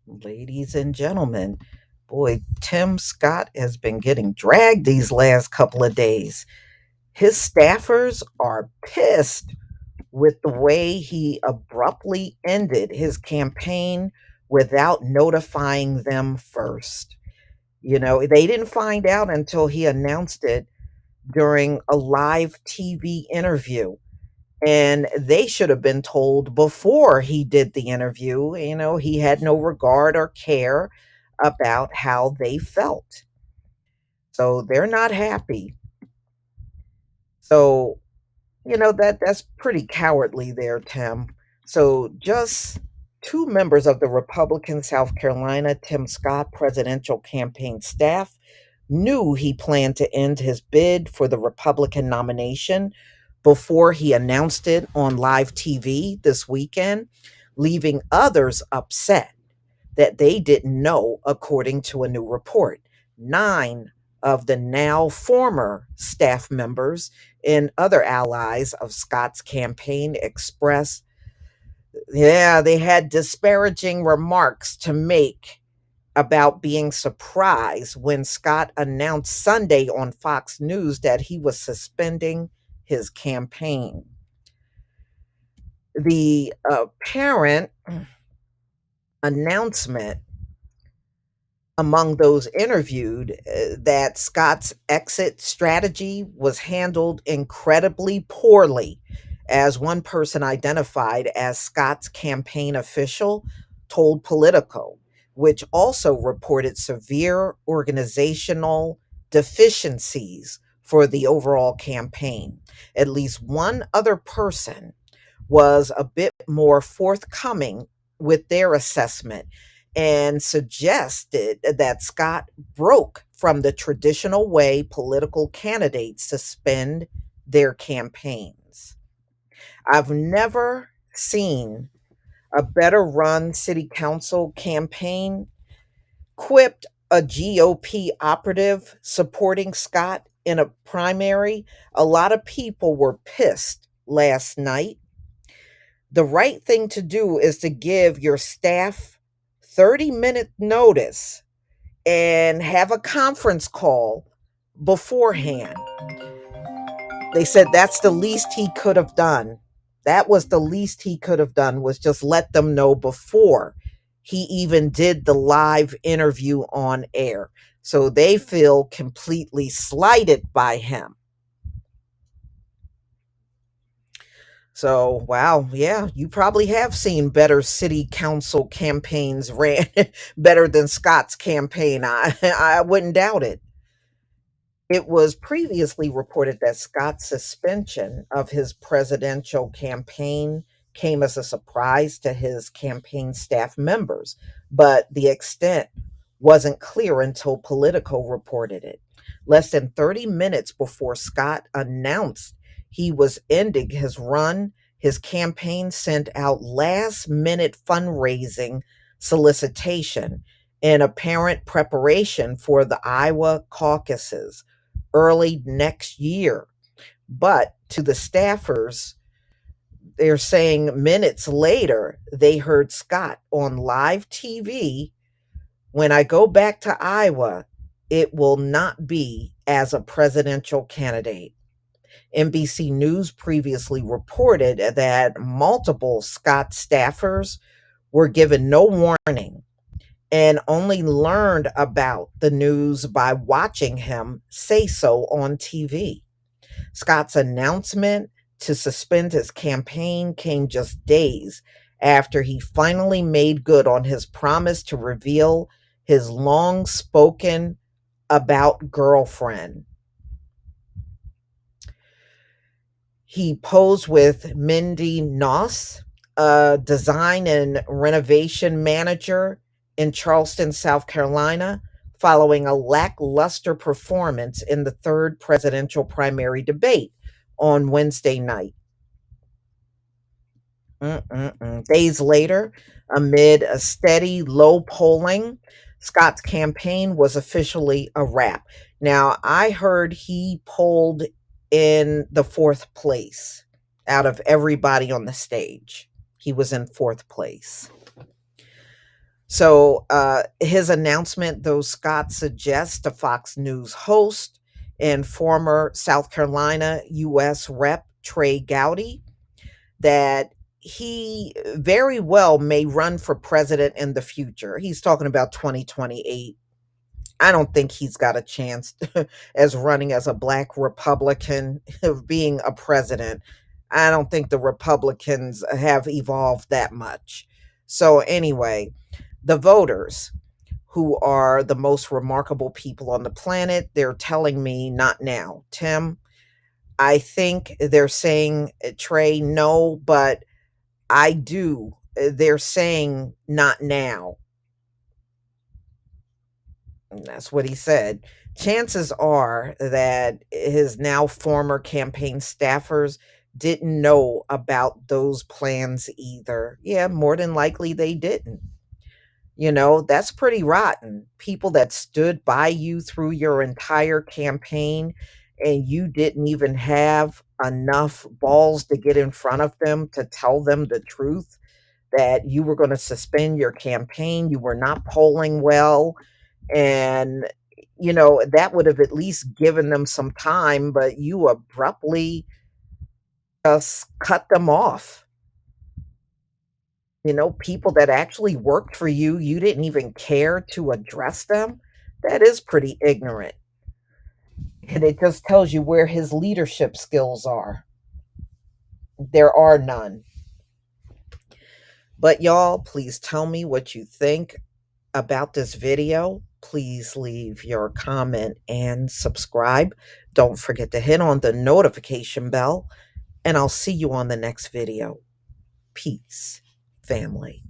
Ladies and gentlemen, boy, Tim Scott has been getting dragged these last couple of days. His staffers are pissed with the way he abruptly ended his campaign without notifying them first. They didn't find out until he announced it during a live TV interview. And they should have been told before he did the interview. He had no regard or care about how they felt. So they're not happy. So, that's pretty cowardly there, Tim. So just two members of the Republican South Carolina Tim Scott presidential campaign staff knew he planned to end his bid for the Republican nomination before he announced it on live TV this weekend, leaving others upset that they didn't know, according to a new report. Nine of the now former staff members and other allies of Scott's campaign expressed, yeah, they had disparaging remarks to make about being surprised when Scott announced Sunday on Fox News that he was suspending his campaign. The apparent announcement among those interviewed that Scott's exit strategy was handled incredibly poorly, as one person identified as Scott's campaign official told Politico, which also reported severe organizational deficiencies for the overall campaign. At least one other person was a bit more forthcoming with their assessment and suggested that Scott broke from the traditional way political candidates suspend their campaigns. I've never seen a better run city council campaign. Quipped a GOP operative supporting Scott in a primary. A lot of people were pissed last night. The right thing to do is to give your staff 30-minute notice and have a conference call beforehand. They said that's the least he could have done. That was the least he could have done, was just let them know before he even did the live interview on air. So they feel completely slighted by him. So, wow, yeah, you probably have seen better city council campaigns ran better than Scott's campaign. I wouldn't doubt it. It was previously reported that Scott's suspension of his presidential campaign came as a surprise to his campaign staff members, but the extent wasn't clear until Politico reported it. Less than 30 minutes before Scott announced he was ending his run, his campaign sent out last minute fundraising solicitation in apparent preparation for the Iowa caucuses early next year. But to the staffers, they're saying minutes later, they heard Scott on live TV. When I go back to Iowa, it will not be as a presidential candidate. NBC News previously reported that multiple Scott staffers were given no warning and only learned about the news by watching him say so on TV. Scott's announcement to suspend his campaign came just days after he finally made good on his promise to reveal his long spoken about girlfriend. He posed with Mindy Noss, a design and renovation manager in Charleston, South Carolina, following a lackluster performance in the third presidential primary debate on Wednesday night. Days later, amid a steady low polling, Scott's campaign was officially a wrap. Now, I heard he polled in the fourth place out of everybody on the stage. He was in fourth place. So his announcement, though, Scott suggests to Fox News host and former South Carolina U.S. Rep Trey Gowdy that he very well may run for president in the future. He's talking about 2028. I don't think he's got a chance as running as a black Republican of being a president. I don't think the Republicans have evolved that much. So, anyway, the voters, who are the most remarkable people on the planet, they're telling me not now. Tim, I think they're saying, Trey, no, but I do. They're saying not now. And that's what he said. Chances are that his now former campaign staffers didn't know about those plans either. Yeah, more than likely they didn't. That's pretty rotten. People that stood by you through your entire campaign and you didn't even have enough balls to get in front of them to tell them the truth that you were going to suspend your campaign, you were not polling well, and that would have at least given them some time, but you abruptly just cut them off. People that actually worked for you, you didn't even care to address them. That is pretty ignorant. And it just tells you where his leadership skills are. There are none. But y'all, please tell me what you think about this video. Please leave your comment and subscribe. Don't forget to hit on the notification bell, and I'll see you on the next video. Peace, family.